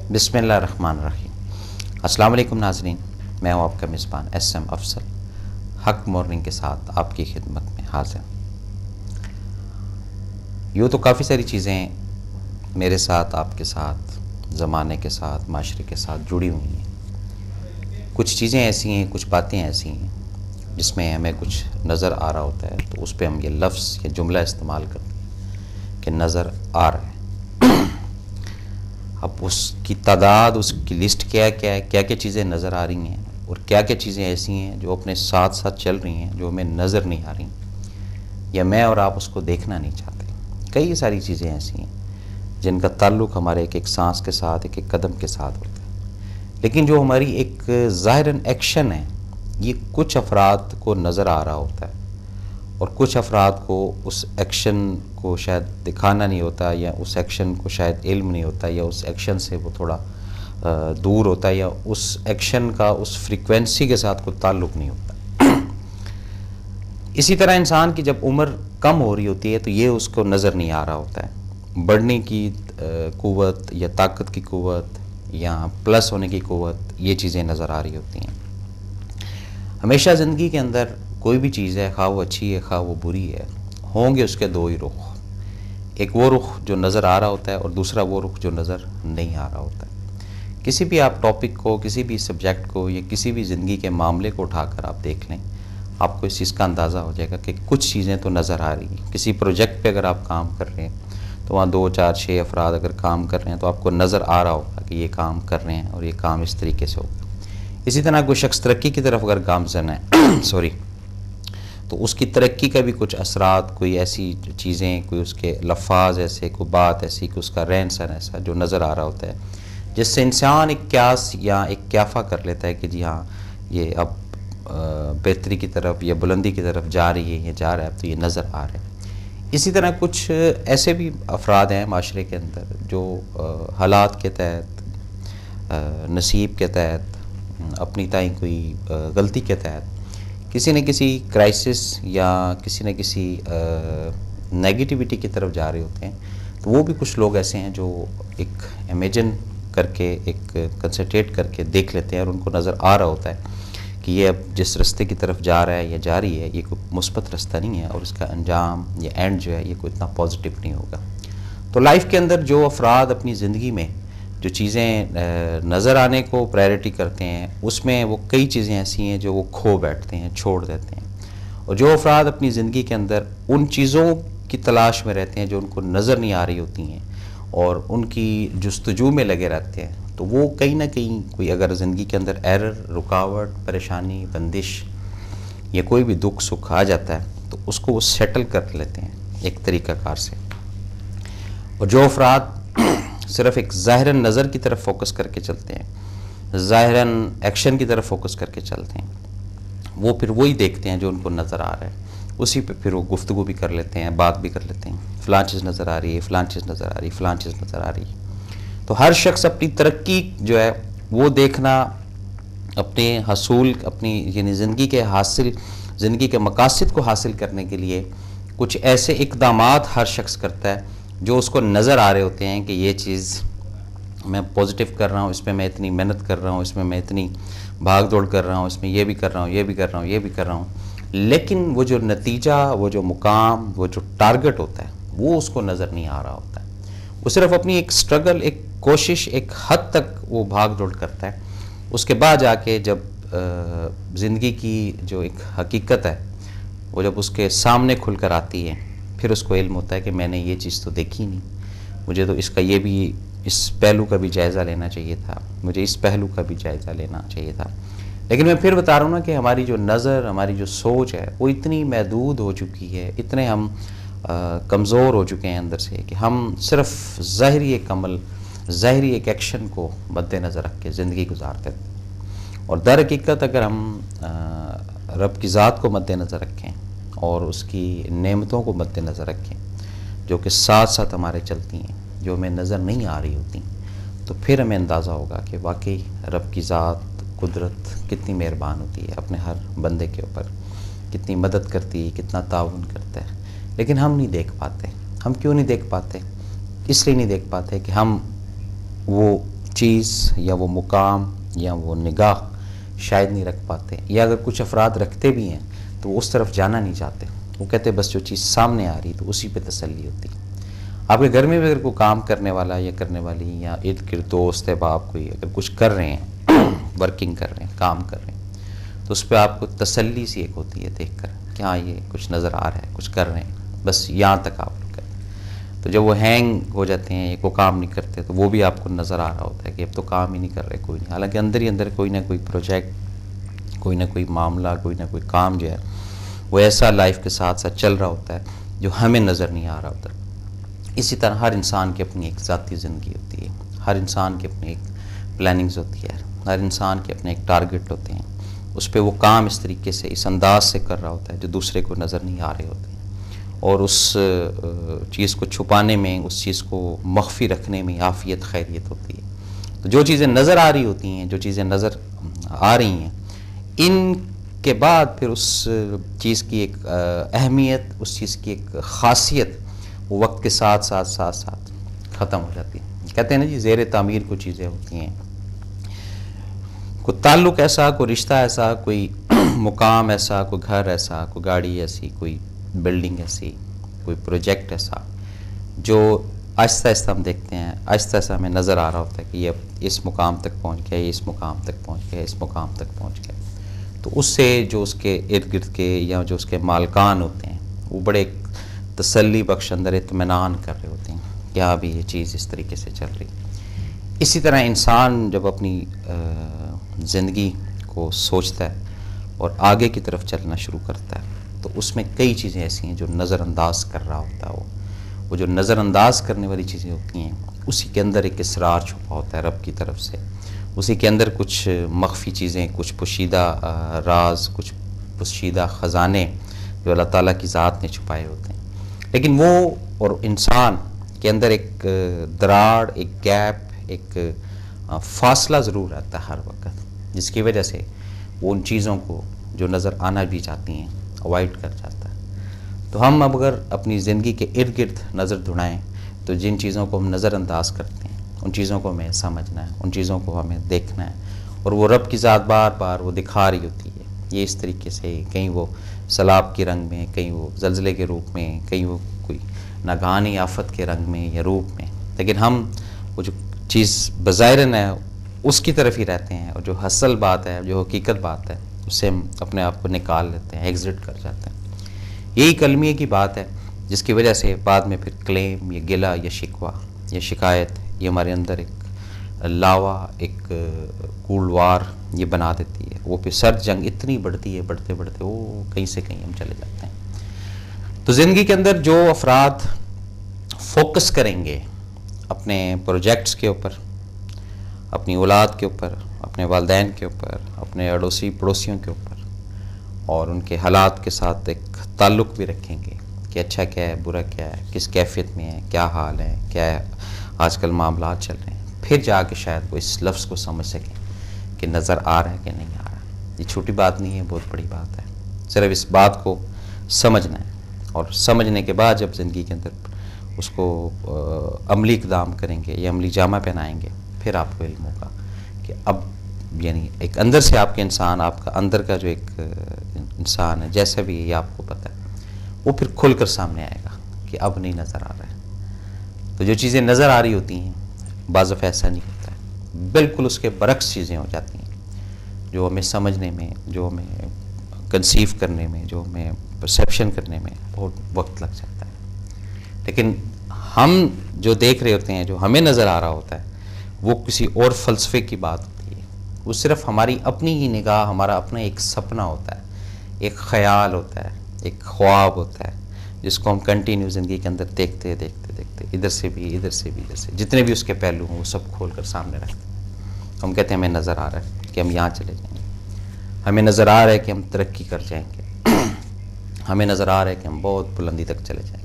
बिस्मिल्लाहिर्रहमानिर्रहीम। अस्सलाम वालेकुम नाज़रीन, मैं हूँ आपका मेज़बान SM अफसल हक मॉर्निंग के साथ आपकी खिदमत में हाज़िर। यूँ तो काफ़ी सारी चीज़ें मेरे साथ, आपके साथ, ज़माने के साथ, माशरे के साथ जुड़ी हुई हैं। कुछ चीज़ें ऐसी हैं, कुछ बातें ऐसी हैं जिसमें हमें कुछ नज़र आ रहा होता है तो उस पर हम ये लफ्ज़ या जुमला इस्तेमाल करते हैं कि नज़र आ रहा है। अब उसकी तादाद, उसकी लिस्ट क्या क्या है, क्या क्या चीज़ें नज़र आ रही हैं और क्या क्या चीज़ें ऐसी हैं जो अपने साथ साथ चल रही हैं जो हमें नज़र नहीं आ रही या मैं और आप उसको देखना नहीं चाहते। कई सारी चीज़ें ऐसी हैं जिनका ताल्लुक़ हमारे एक एक सांस के साथ, एक एक कदम के साथ होता है, लेकिन जो हमारी एक ज़ाहिरन एक्शन है ये कुछ अफराद को नज़र आ रहा होता है और कुछ अफराद को उस एक्शन को शायद दिखाना नहीं होता या उस एक्शन को शायद इल्म नहीं होता या उस एक्शन से वो थोड़ा दूर होता है या उस एक्शन का उस फ्रीक्वेंसी के साथ कोई ताल्लुक़ नहीं होता। इसी तरह इंसान की जब उम्र कम हो रही होती है तो ये उसको नज़र नहीं आ रहा होता है। बढ़ने की क़ुव्वत या ताकत की क़ुव्वत या प्लस होने की क़ुव्वत, ये चीज़ें नज़र आ रही होती हैं। हमेशा ज़िंदगी के अंदर कोई भी चीज़ है, खा वो अच्छी है खा वो बुरी है, होंगे उसके दो ही रुख। एक वो रुख जो नज़र आ रहा होता है और दूसरा वो रुख जो नज़र नहीं आ रहा होता है। किसी भी आप टॉपिक को, किसी भी सब्जेक्ट को या किसी भी ज़िंदगी के मामले को उठाकर आप देख लें, आपको इस चीज़ का अंदाज़ा हो जाएगा कि कुछ चीज़ें तो नज़र आ रही हैं। किसी प्रोजेक्ट पे अगर आप काम कर रहे हैं तो वहाँ 2, 4, 6 अफराद अगर काम कर रहे हैं तो आपको नज़र आ रहा होगा कि ये काम कर रहे हैं और ये काम इस तरीके से होगा। इसी तरह कोई शख्स तरक्की की तरफ अगर गामज़न है सॉरी, तो उसकी तरक्की का भी कुछ असरात, कोई ऐसी चीज़ें, कोई उसके लफ़ाज ऐसे, कोई बात ऐसी, कोई उसका रहन सहन ऐसा जो नज़र आ रहा होता है, जिससे इंसान एक क्यास या एक क्याफ़ा कर लेता है कि जी हाँ ये अब बेहतरी की तरफ या बुलंदी की तरफ जा रही है, ये जा रहा है, तो ये नज़र आ रहा है। इसी तरह कुछ ऐसे भी अफराद हैं माशरे के अंदर जो हालात के तहत, नसीब के तहत, अपनी ताई कोई गलती के तहत किसी न किसी क्राइसिस या किसी न किसी नेगेटिविटी की तरफ जा रहे होते हैं। तो वो भी कुछ लोग ऐसे हैं जो एक इमेजिन करके, एक कंसंट्रेट करके देख लेते हैं और उनको नज़र आ रहा होता है कि ये अब जिस रास्ते की तरफ जा रहा है या जा रही है ये कोई मुस्बत रास्ता नहीं है और इसका अंजाम या एंड जो है ये कोई इतना पॉजिटिव नहीं होगा। तो लाइफ के अंदर जो अफराद अपनी ज़िंदगी में जो चीज़ें नज़र आने को प्रायोरिटी करते हैं उसमें वो कई चीज़ें ऐसी हैं जो वो खो बैठते हैं, छोड़ देते हैं। और जो अफराद अपनी ज़िंदगी के अंदर उन चीज़ों की तलाश में रहते हैं जो उनको नज़र नहीं आ रही होती हैं और उनकी जुस्तजू में लगे रहते हैं, तो वो कहीं ना कहीं कोई अगर ज़िंदगी के अंदर एरर, रुकावट, परेशानी, बंदिश या कोई भी दुख सुख आ जाता है तो उसको वो सेटल कर लेते हैं एक तरीक़ाकार से। और जो अफराद सिर्फ़ एक ज़ाहिरन नज़र की तरफ फोकस करके चलते हैं, ज़ाहिरन एक्शन की तरफ फोकस करके चलते हैं, वो फिर वही देखते हैं जो उनको नज़र आ रहा है, उसी पे फिर वो गुफ्तगू भी कर लेते हैं, बात भी कर लेते हैं। फ़लाँ चीज़ नज़र आ रही है, फ़लाँ चीज़ नज़र आ रही है, फ़लाँ चीज़ नज़र आ रही है। तो हर शख्स अपनी तरक्की जो है वो देखना, अपने हसूल, अपनी यानी ज़िंदगी के हासिल, ज़िंदगी के मकासद को हासिल करने के लिए कुछ ऐसे इक़दामात हर शख्स करता है जो उसको नज़र आ रहे होते हैं कि ये चीज़ मैं पॉजिटिव कर रहा हूँ, इसमें मैं इतनी मेहनत कर रहा हूँ, इसमें मैं इतनी भाग दौड़ कर रहा हूँ, इसमें ये भी कर रहा हूँ, ये भी कर रहा हूँ, ये भी कर रहा हूँ, लेकिन वो जो नतीजा, वो जो मुकाम, वो जो टारगेट होता है वो उसको नज़र नहीं आ रहा होता है। वो सिर्फ अपनी एक स्ट्रगल, एक कोशिश, एक हद तक वो भाग दौड़ करता है। उसके बाद जाके जब ज़िंदगी की जो एक हकीकत है वो जब उसके सामने खुल कर आती है, फिर उसको इल्म होता है कि मैंने ये चीज़ तो देखी नहीं, मुझे तो इसका ये भी, इस पहलू का भी जायज़ा लेना चाहिए था, मुझे इस पहलू का भी जायज़ा लेना चाहिए था। लेकिन मैं फिर बता रहा हूँ ना कि हमारी जो नज़र, हमारी जो सोच है वो इतनी महदूद हो चुकी है, इतने हम कमज़ोर हो चुके हैं अंदर से कि हम सिर्फ़ ज़ाहिरी एक अमल, ज़ाहिरी एक एक्शन को मद्देनज़र रख के ज़िंदगी गुजारते हैं। और दर हकीकत अगर हम रब की ज़ात को मद्देनज़र रखें और उसकी नेमतों को मद्देनज़र रखें जो कि साथ साथ हमारे चलती हैं, जो हमें नज़र नहीं आ रही होती, तो फिर हमें अंदाज़ा होगा कि वाकई रब की ज़ात, कुदरत कितनी मेहरबान होती है अपने हर बंदे के ऊपर, कितनी मदद करती है, कितना ताउन करता है। लेकिन हम नहीं देख पाते। हम क्यों नहीं देख पाते? इसलिए नहीं देख पाते कि हम वो चीज़ या वो मुकाम या वो निगाह शायद नहीं रख पाते, या अगर कुछ अफराद रखते भी हैं तो वो उस तरफ जाना नहीं चाहते। वो कहते बस जो चीज़ सामने आ रही तो उसी पे तसल्ली होती। आपके घर में भी अगर कोई काम करने वाला या करने वाली या इर्द गिर्द दोस्त है बाप कोई अगर कुछ कर रहे हैं वर्किंग कर रहे हैं, काम कर रहे हैं, तो उस पर आपको तसल्ली सी एक होती है देख कर कि हाँ ये कुछ नज़र आ रहा है, कुछ कर रहे हैं, बस यहाँ तक आप लोग करें। तो जब वो हैंग हो जाते हैं, वो काम नहीं करते, तो वो भी आपको नज़र आ रहा होता है कि अब तो काम ही नहीं कर रहे कोई नहीं, हालांकि अंदर ही अंदर कोई ना कोई प्रोजेक्ट, कोई ना कोई मामला, कोई ना कोई काम जो है वो ऐसा लाइफ के साथ साथ चल रहा होता है जो हमें नज़र नहीं आ रहा होता। इसी तरह हर इंसान की अपनी एक ज़ाती ज़िंदगी होती है, हर इंसान की अपनी एक प्लानिंग्स होती है, हर इंसान के अपने एक टारगेट होते हैं, उस पर वो काम इस तरीके से, इस अंदाज से कर रहा होता है जो दूसरे को नज़र नहीं आ रहे होते हैं। और उस चीज़ को छुपाने में, उस चीज़ को मख्फी रखने में आफ़ियत खैरियत होती है। तो जो चीज़ें नज़र आ रही होती हैं, जो चीज़ें नज़र आ रही हैं, इनके बाद फिर उस चीज़ की एक अहमियत, उस चीज़ की एक ख़ासियत वो वक्त के साथ साथ साथ साथ ख़त्म हो जाती है। कहते हैं ना जी, ज़ेर तामीर को चीज़ें होती हैं, कोई ताल्लुक़ ऐसा, कोई रिश्ता ऐसा, कोई मुकाम ऐसा, कोई घर ऐसा, कोई गाड़ी ऐसी, कोई बिल्डिंग ऐसी, कोई प्रोजेक्ट ऐसा जो आहिस्ता आहिस्ता हम देखते हैं, आहिस्ता आहिस्ता हमें नज़र आ रहा होता है कि ये इस मुकाम तक पहुंच गया, ये इस मुकाम तक पहुंच गया, इस मुकाम तक पहुंच गया। तो उससे जो उसके इर्द गिर्द के या जो उसके मालकान होते हैं वो बड़े तसल्ली बख्श अंदर इत्मीनान कर रहे होते हैं कि हाँ भी ये चीज़ इस तरीके से चल रही। इसी तरह इंसान जब अपनी ज़िंदगी को सोचता है और आगे की तरफ चलना शुरू करता है तो उसमें कई चीज़ें ऐसी हैं जो नज़रअंदाज कर रहा होता है। वो जो नज़रअंदाज करने वाली चीज़ें होती हैं उसी के अंदर एक इसरार छुपा होता है रब की तरफ से, उसी के अंदर कुछ मख्फी चीज़ें, कुछ पोशीदा राज, कुछ पोशीदा ख़जाने जो अल्लाह ताला की ज़ात ने छुपाए होते हैं। लेकिन वो और इंसान के अंदर एक दरार, एक गैप, एक फासला ज़रूर रहता है हर वक्त, जिसकी वजह से वो उन चीज़ों को जो नज़र आना भी चाहती हैं अवॉइड कर जाता है। तो हम अब अगर अपनी ज़िंदगी के इर्द गिर्द नज़र दौड़ाएँ तो जिन चीज़ों को हम नज़रअंदाज करते हैं उन चीज़ों को हमें समझना है, उन चीज़ों को हमें देखना है, और वो रब की ज़ात बार बार वो दिखा रही होती है। ये इस तरीके से कहीं वो सैलाब के रंग में, कहीं वो ज़लज़ले के रूप में, कहीं वो कोई नागानी आफत के रंग में या रूप में, लेकिन हम वो जो चीज़ बज़ाहिरन है उसकी तरफ ही रहते हैं, और जो असल बात है, जो हकीकत बात है, उससे हम अपने आप को निकाल लेते हैं, एग्ज़िट कर जाते हैं। यही कलमिए की बात है जिसकी वजह से बाद में फिर क्लेम या गिला या शिकवा या शिकायत ये हमारे अंदर एक लावा, एक कूड़वार ये बना देती है। वो फिर सर्द जंग इतनी बढ़ती है, बढ़ते बढ़ते वो कहीं से कहीं हम चले जाते हैं। तो ज़िंदगी के अंदर जो अफराद फोकस करेंगे अपने प्रोजेक्ट्स के ऊपर, अपनी औलाद के ऊपर, अपने वालिदैन के ऊपर, अपने अड़ोसी पड़ोसियों के ऊपर, और उनके हालात के साथ एक ताल्लुक़ भी रखेंगे कि अच्छा क्या है, बुरा क्या है, किस कैफियत में है, क्या हाल है, क्या है आजकल मामलात चल रहे हैं, फिर जाके शायद वो इस लफ्ज़ को समझ सकें कि नज़र आ रहा है कि नहीं आ रहा। ये छोटी बात नहीं है, बहुत बड़ी बात है। सिर्फ इस बात को समझना है, और समझने के बाद जब ज़िंदगी के अंदर उसको अमली इक़दाम करेंगे या अमली जामा पहनाएंगे, फिर आपको इल्म होगा कि अब यानी एक अंदर से आपके इंसान, आपका अंदर का जो एक इंसान है जैसा भी है, ये आपको पता है, वो फिर खुल कर सामने आएगा कि अब नहीं नज़र आ रहा है। तो जो चीज़ें नज़र आ रही होती हैं बाज़ दफ़ा ऐसा नहीं होता है, बिल्कुल उसके बरक्स चीज़ें हो जाती हैं जो हमें समझने में, जो हमें कंसीव करने में, जो हमें परसेप्शन करने में बहुत वक्त लग जाता है। लेकिन हम जो देख रहे होते हैं, जो हमें नज़र आ रहा होता है, वो किसी और फ़लसफ़े की बात होती है। वो सिर्फ़ हमारी अपनी ही निगाह, हमारा अपना एक सपना होता है, एक ख़याल होता है, एक ख्वाब होता है, जिसको हम कंटिन्यू ज़िंदगी के अंदर देखते देखते देखते इधर से भी, इधर से भी, इधर से जितने भी उसके पहलू हों वो सब खोल कर सामने रखते हैं। हम कहते हैं हमें नज़र आ रहा है कि हम यहाँ चले जाएंगे, हमें नज़र आ रहा है कि हम तरक्की कर जाएंगे, हमें नज़र आ रहा है कि हम बहुत बुलंदी तक चले जाएंगे।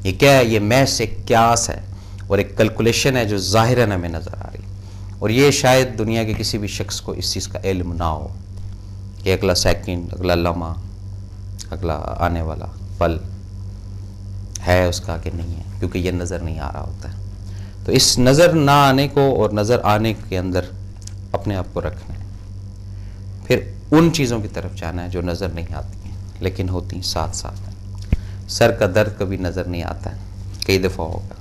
ये क्या है? ये महज एक क्यास है और एक कैलकुलेशन है जो ज़ाहिरन हमें नज़र आ रही है, और ये शायद दुनिया के किसी भी शख्स को इस चीज़ का इल्म ना हो कि अगला सेकंड, अगला लम्हा, अगला आने वाला पल है उसका कि नहीं है, क्योंकि ये नज़र नहीं आ रहा होता है। तो इस नज़र ना आने को और नज़र आने के अंदर अपने आप को रखना है, फिर उन चीज़ों की तरफ जाना है जो नज़र नहीं आती हैं लेकिन होती साथ साथ। सर का दर्द कभी नज़र नहीं आता है, कई दफ़ा होगा।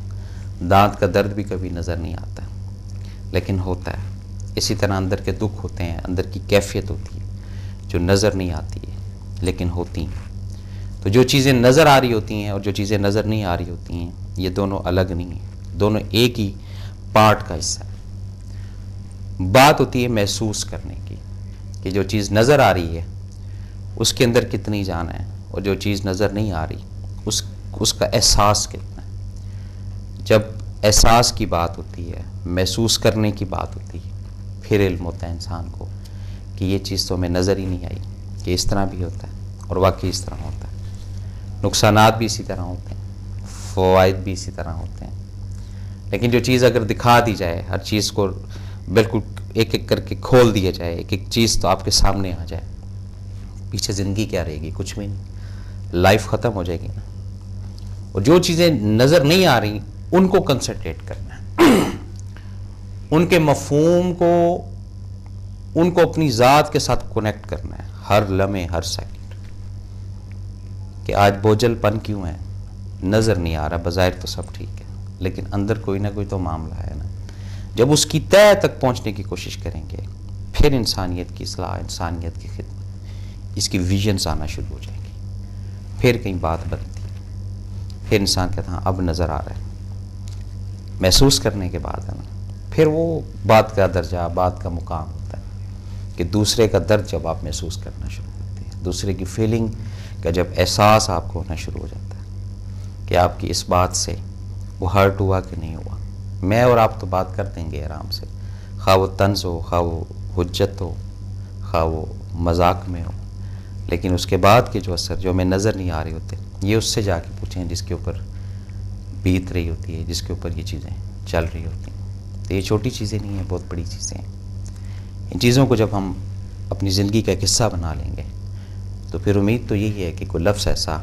दांत का दर्द भी कभी नज़र नहीं आता है लेकिन होता है। इसी तरह अंदर के दुख होते हैं, अंदर की कैफियत होती है जो नज़र नहीं आती है लेकिन होती हैं। तो जो चीज़ें नज़र आ रही होती हैं और जो चीज़ें नज़र नहीं आ रही होती हैं, ये दोनों अलग नहीं हैं, दोनों एक ही पार्ट का हिस्सा है। बात होती है महसूस करने की कि जो चीज़ नज़र आ रही है उसके अंदर कितनी जान है और जो चीज़ नज़र नहीं आ रही उसका एहसास कितना है। जब एहसास की बात होती है, महसूस करने की बात होती है, फिर इल्म होता है इंसान को कि ये चीज़ तो हमें नज़र ही नहीं आई कि इस तरह भी होता है और वाकई इस तरह होता है। नुकसानात भी इसी तरह होते हैं, फ़वाइद भी इसी तरह होते हैं। लेकिन जो चीज़ अगर दिखा दी जाए, हर चीज़ को बिल्कुल एक एक करके खोल दिया जाए, एक एक चीज़ तो आपके सामने आ जाए, पीछे ज़िंदगी क्या रहेगी? कुछ भी नहीं, लाइफ ख़त्म हो जाएगी ना। और जो चीज़ें नज़र नहीं आ रही उनको कंसंट्रेट करना है, उनके मफ़हूम को, उनको अपनी ज़ात के साथ कनेक्ट करना है हर लम्हे हर सेकंड। कि आज बोझलपन क्यों है? नज़र नहीं आ रहा, बज़ाहिर तो सब ठीक है लेकिन अंदर कोई ना कोई तो मामला है ना। जब उसकी तह तक पहुंचने की कोशिश करेंगे फिर इंसानियत की इस्लाह, इंसानियत की खिदमत, इसकी विजन्स आना शुरू हो जाएंगी। फिर कहीं बात बनती है, फिर इंसान कहता हाँ अब नज़र आ रहा है। महसूस करने के बाद है ना, फिर वो बात का दर्जा, बात का मुकाम होता है कि दूसरे का दर्द जब आप महसूस करना शुरू करते हैं, दूसरे की फीलिंग का जब एहसास आपको होना शुरू हो जाता है कि आपकी इस बात से वो हर्ट हुआ कि नहीं हुआ। मैं और आप तो बात कर देंगे आराम से, खा वो तंज हो, खा वो हुज्जत हो, खा वो मजाक में हो, लेकिन उसके बाद के जो असर जो हमें नज़र नहीं आ रहे होते, ये उससे जाके पूछें जिसके ऊपर बीत रही होती है, जिसके ऊपर ये चीज़ें चल रही होती हैं। तो ये छोटी चीज़ें नहीं हैं, बहुत बड़ी चीज़ें हैं। इन चीज़ों को जब हम अपनी ज़िंदगी का एक हिस्सा बना लेंगे तो फिर उम्मीद तो यही है कि कोई लफ्ज़ ऐसा,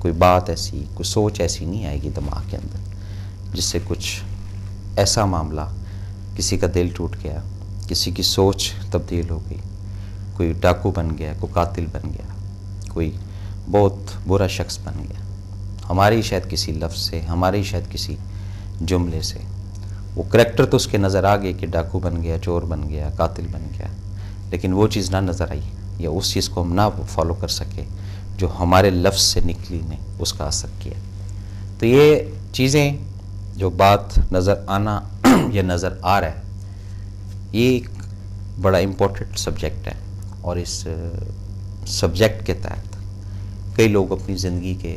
कोई बात ऐसी, कोई सोच ऐसी नहीं आएगी दिमाग के अंदर जिससे कुछ ऐसा मामला, किसी का दिल टूट गया, किसी की सोच तब्दील हो गई, कोई डाकू बन गया, कोई कातिल बन गया, कोई बहुत बुरा शख्स बन गया, हमारी शायद किसी लफ्ज़ से, हमारी शायद किसी जुमले से वो करैक्टर तो उसके नज़र आ गए कि डाकू बन गया, चोर बन गया, कातिल बन गया, लेकिन वो चीज़ ना नज़र आई या उस चीज़ को हम ना फॉलो कर सके जो हमारे लफ्ज़ से निकली ने उसका असर किया। तो ये चीज़ें, जो बात नज़र आना या नज़र आ रहा है, ये एक बड़ा इम्पोर्टेंट सब्जेक्ट है और इस सब्जेक्ट के तहत कई लोग अपनी ज़िंदगी के